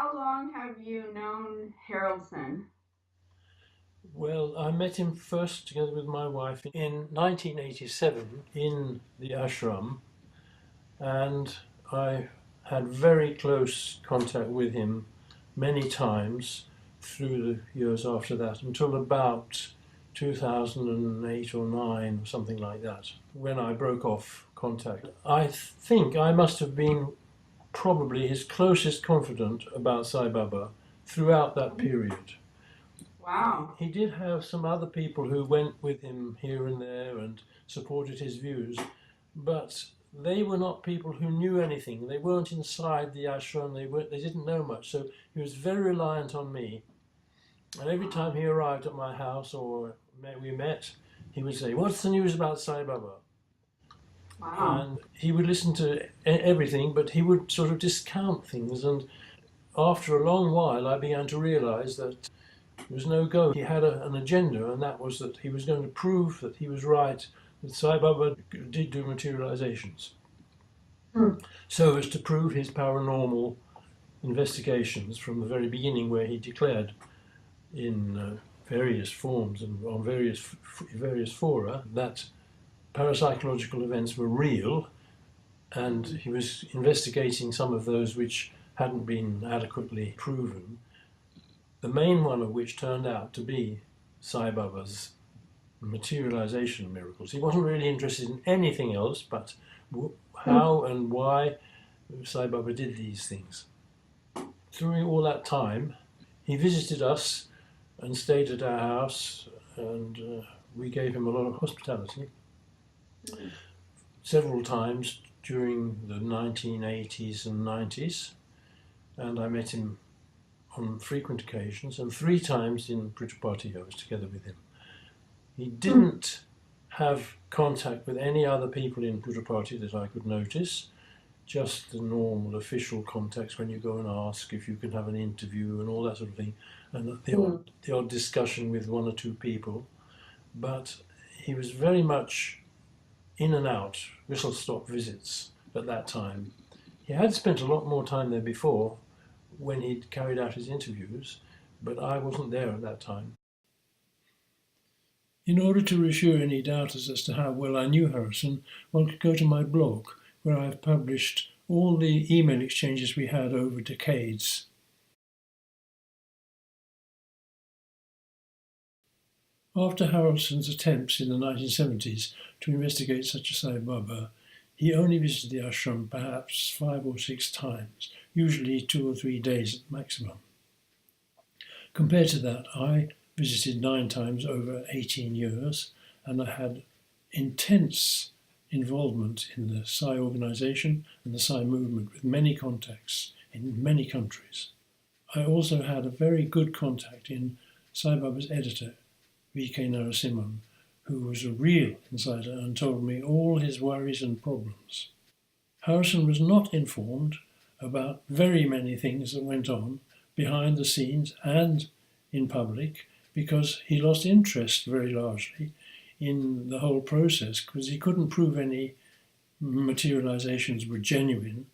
how long have you known Haraldsson? Well, I met him first together with my wife in 1987 in the ashram, and I had very close contact with him many times through the years after that until about 2008 or 9 or something like that, when I broke off contact. I think I must have been probably his closest confidant about Sai Baba throughout that period. Wow. He did have some other people who went with him here and there and supported his views, but they were not people who knew anything. They weren't inside the ashram. They didn't know much. So he was very reliant on me. And every time he arrived at my house or we met, he would say, "What's the news about Sai Baba?" Wow. And he would listen to everything, but he would sort of discount things. And after a long while, I began to realize that there was no go. He had an agenda, and that was that he was going to prove that he was right, that Sai Baba did do materializations, Hmm. so as to prove his paranormal investigations from the very beginning, where he declared in various forms and on various fora that parapsychological events were real, and he was investigating some of those which hadn't been adequately proven. The main one of which turned out to be Sai Baba's materialization miracles. He wasn't really interested in anything else but how and why Sai Baba did these things. During all that time, he visited us and stayed at our house, and we gave him a lot of hospitality several times during the 1980s and 90s, and I met him on frequent occasions, and 3 times in Priddy I was together with him. He didn't have contact with any other people in Priddy that I could notice, just the normal official contacts when you go and ask if you can have an interview and all that sort of thing, and the odd discussion with 1 or 2 people. But he was very much in and out, whistle-stop visits at that time. He had spent a lot more time there before when he'd carried out his interviews, but I wasn't there at that time. In order to reassure any doubters as to how well I knew Harrison, one could go to my blog, where I've published all the email exchanges we had over decades. After Haraldson's attempts in the 1970s to investigate such a Sai Baba, he only visited the ashram perhaps 5 or 6 times, usually 2 or 3 days at maximum. Compared to that, I visited 9 times over 18 years, and I had intense involvement in the Sai organization and the Sai movement with many contacts in many countries. I also had a very good contact in Sai Baba's editor, V.K. Narasimhan, who was a real insider and told me all his worries and problems. Harrison was not informed about very many things that went on behind the scenes and in public, because he lost interest very largely in the whole process because he couldn't prove any materializations were genuine.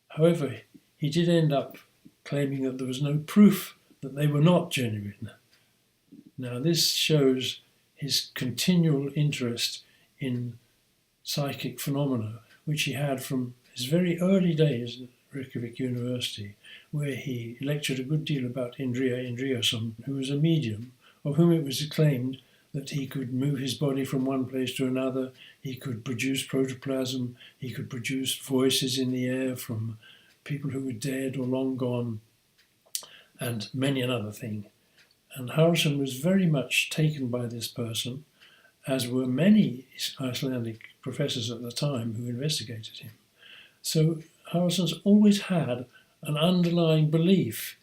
However, he did end up claiming that there was no proof that they were not genuine. Now, this shows his continual interest in psychic phenomena, which he had from his very early days at Reykjavik University, where he lectured a good deal about Indriya Indriyason, who was a medium, of whom it was claimed that he could move his body from one place to another, he could produce protoplasm, he could produce voices in the air from people who were dead or long gone, and many another thing. And Haraldsson was very much taken by this person, as were many Icelandic professors at the time who investigated him. So Haraldsson's always had an underlying belief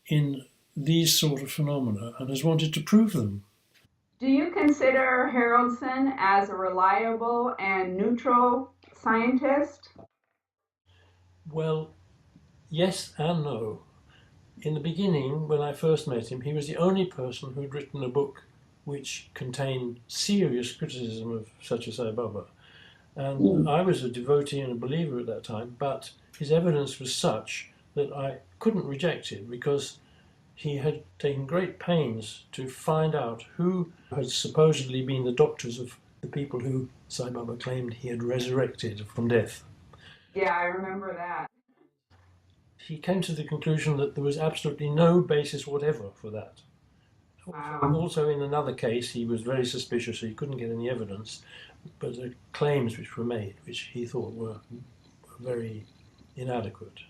in these sort of phenomena and has wanted to prove them. Do you consider Haraldsson as a reliable and neutral scientist? Well, yes and no. In the beginning, when I first met him, he was the only person who'd written a book which contained serious criticism of such a Sai Baba. And I was a devotee and a believer at that time, but his evidence was such that I couldn't reject it because he had taken great pains to find out who had supposedly been the doctors of the people who Sai Baba claimed he had resurrected from death. Yeah, I remember that. He came to the conclusion that there was absolutely no basis whatever for that. Wow. Also, in another case, he was very suspicious, so he couldn't get any evidence, but the claims which were made, which he thought were very inadequate.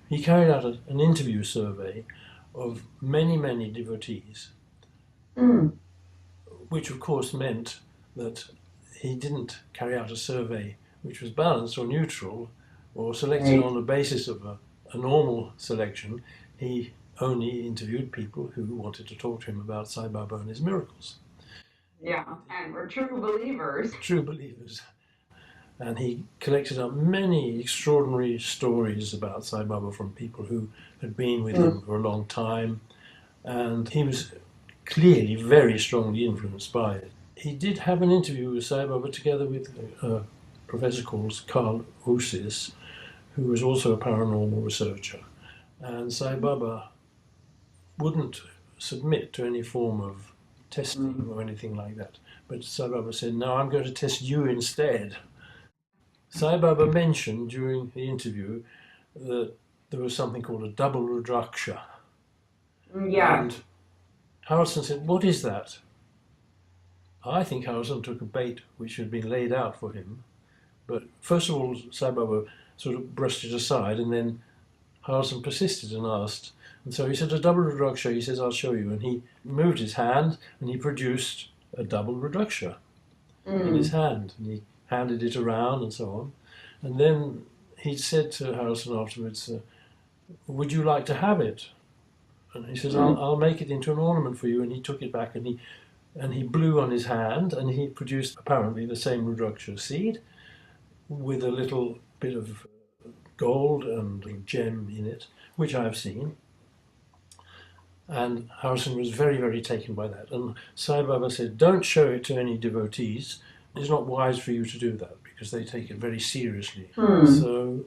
He carried out an interview survey of many, many devotees, which of course meant that he didn't carry out a survey which was balanced or neutral or selected on the basis of a normal selection. He only interviewed people who wanted to talk to him about Sai Baba and his miracles. Yeah, and we're true believers. True believers. And he collected up many extraordinary stories about Sai Baba from people who had been with him for a long time. And he was clearly very strongly influenced by it. He did have an interview with Sai Baba together with a professor called Carl Usis, who was also a paranormal researcher. And Sai Baba wouldn't submit to any form of testing or anything like that. But Sai Baba said, no, I'm going to test you instead. Sai Baba mentioned during the interview that there was something called a double-rudraksha. Yeah. And Haraldsson said, what is that? I think Haraldsson took a bait which had been laid out for him. But first of all, Sai Baba sort of brushed it aside, and then Haraldsson persisted and asked. And so he said, a double-rudraksha. He says, I'll show you. And he moved his hand, and he produced a double-rudraksha in his hand. And he handed it around and so on. And then he said to Haraldsson afterwards, would you like to have it? And he says, I'll make it into an ornament for you. And he took it back and he blew on his hand, and he produced apparently the same rudraksha seed with a little bit of gold and a gem in it, which I have seen. And Haraldsson was very, very taken by that. And Sai Baba said, don't show it to any devotees. It's not wise for you to do that because they take it very seriously. So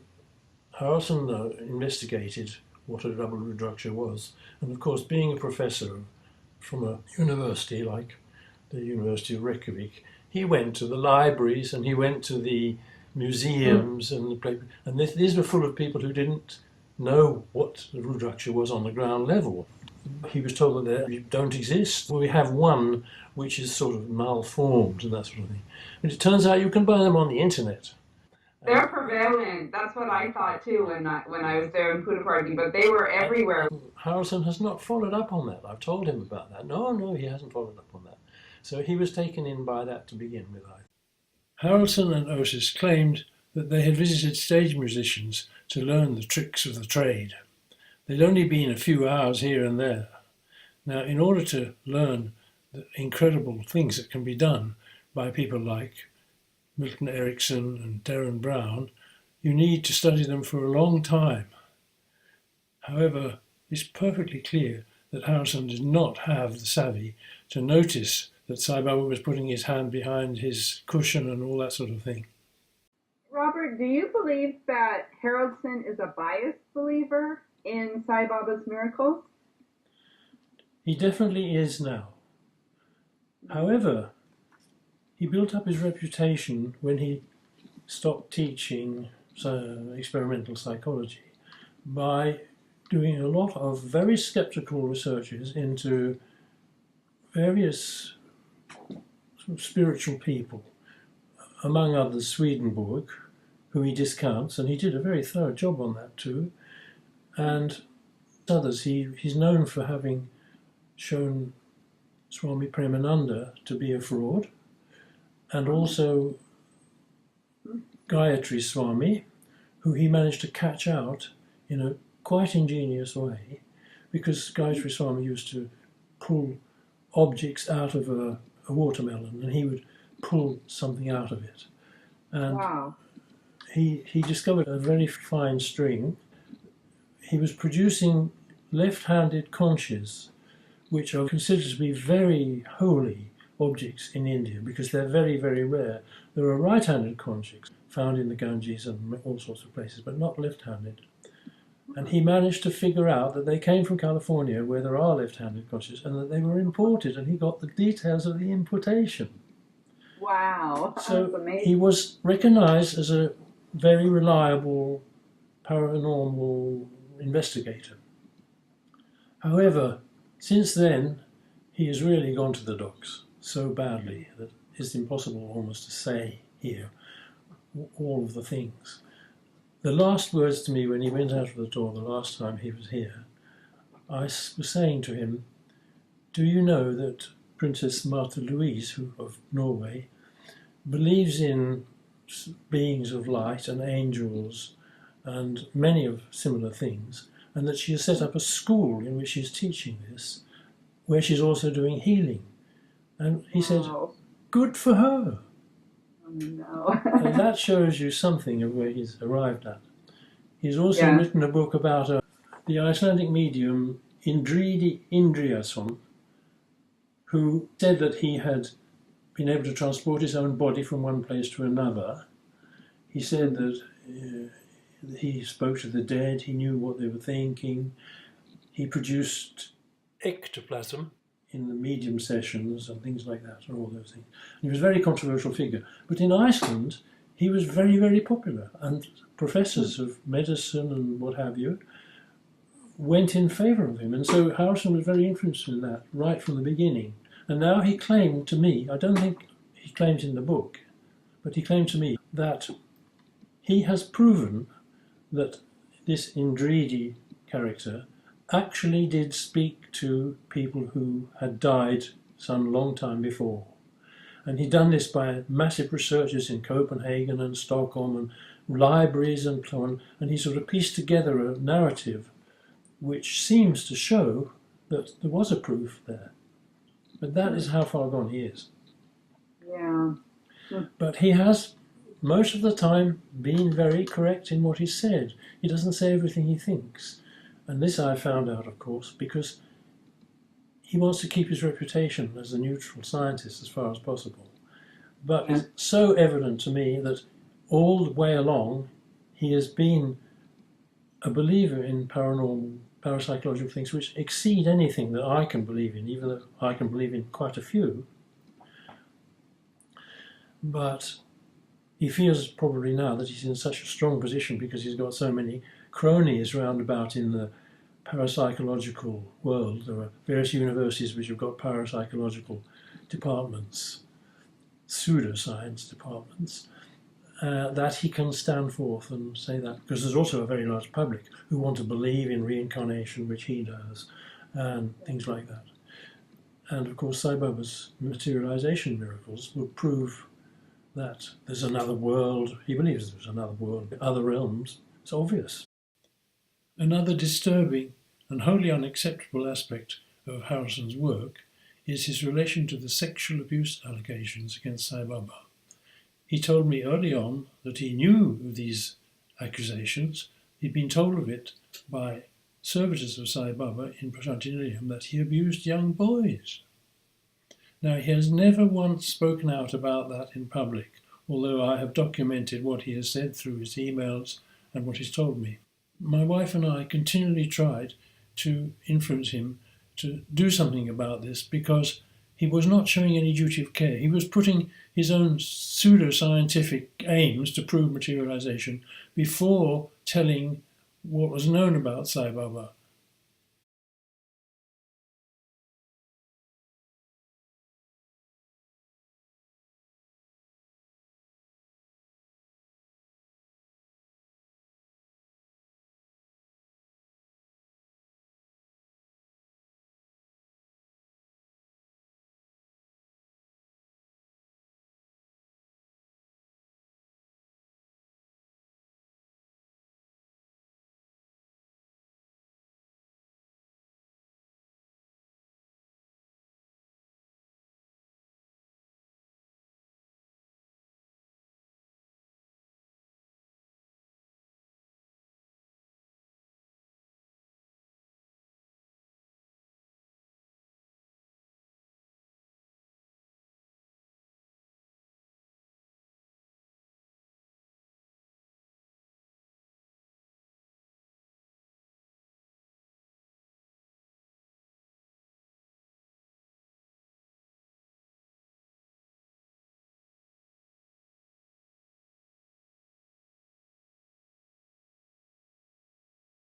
Haraldsson investigated what a double rudraksha was. And of course, being a professor from a university like the University of Reykjavik, he went to the libraries and he went to the museums and these were full of people who didn't know what the rudraksha was on the ground level. He was told that they don't exist. We have one which is sort of malformed and that sort of thing. But it turns out you can buy them on the internet. They're prevalent. That's what I thought too when I was there in Priddy, but they were everywhere. Haraldsson has not followed up on that. I've told him about that. No, he hasn't followed up on that. So he was taken in by that to begin with. Haraldsson and Osis claimed that they had visited stage musicians to learn the tricks of the trade. They'd only been a few hours here and there. Now, in order to learn the incredible things that can be done by people like Milton Erickson and Darren Brown, you need to study them for a long time. However, it's perfectly clear that Haraldsson did not have the savvy to notice that Sai Baba was putting his hand behind his cushion and all that sort of thing. Robert, do you believe that Haraldsson is a biased believer in Sai Baba's miracles? He definitely is now. However, he built up his reputation when he stopped teaching experimental psychology by doing a lot of very skeptical researches into various sort of spiritual people, among others Swedenborg, who he discounts, and he did a very thorough job on that too, and others. He's known for having shown Swami Premananda to be a fraud, and also Gayatri Swami, who he managed to catch out in a quite ingenious way, because Gayatri Swami used to pull objects out of a watermelon, and he would pull something out of it. And wow. He discovered a very fine string. He was producing left-handed conches, which are considered to be very holy objects in India because they're very, very rare. There are right-handed conches found in the Ganges and all sorts of places, but not left-handed. And he managed to figure out that they came from California, where there are left-handed consciousness, and that they were imported, and he got the details of the importation. Wow, that's So amazing. he was recognized as a very reliable paranormal investigator. However, since then, he has really gone to the dogs so badly that it's impossible almost to say here all of the things. The last words to me when he went out of the door the last time he was here, I was saying to him, do you know that Princess Martha Louise of Norway believes in beings of light and angels and many of similar things, and that she has set up a school in which she's teaching this, where she's also doing healing. And he said, good for her. No. And that shows you something of where he's arrived at. He's also written a book about the Icelandic medium Indriði Indriðason, who said that he had been able to transport his own body from one place to another. He said that he spoke to the dead, he knew what they were thinking. He produced ectoplasm in the medium sessions and things like that, and all those things. And he was a very controversial figure. But in Iceland, he was very, very popular, and professors of medicine and what have you went in favour of him. And so Haraldsson was very interested in that right from the beginning. And now he claimed to me, I don't think he claims in the book, but he claimed to me that he has proven that this Indriði character actually did speak to people who had died some long time before. And he'd done this by massive researches in Copenhagen and Stockholm and libraries and so on, and he sort of pieced together a narrative which seems to show that there was a proof there. But that is how far gone he is. Yeah. But he has, most of the time, been very correct in what he said. He doesn't say everything he thinks. And this I found out, of course, because he wants to keep his reputation as a neutral scientist as far as possible. But it's so evident to me that all the way along he has been a believer in paranormal, parapsychological things which exceed anything that I can believe in, even though I can believe in quite a few. But he feels probably now that he's in such a strong position because he's got so many cronies round about in the parapsychological world. There are various universities which have got parapsychological departments, pseudoscience departments, that he can stand forth and say that, because there's also a very large public who want to believe in reincarnation, which he does, and things like that. And of course Sai Baba's materialization miracles will prove that there's another world. He believes there's another world, other realms. It's obvious. Another disturbing and wholly unacceptable aspect of Haraldsson's work is his relation to the sexual abuse allegations against Sai Baba. He told me early on that he knew of these accusations. He'd been told of it by servitors of Sai Baba in Prashantinilayam that he abused young boys. Now, he has never once spoken out about that in public, although I have documented what he has said through his emails and what he's told me. My wife and I continually tried to influence him to do something about this because he was not showing any duty of care. He was putting his own pseudo-scientific aims to prove materialization before telling what was known about Sai Baba.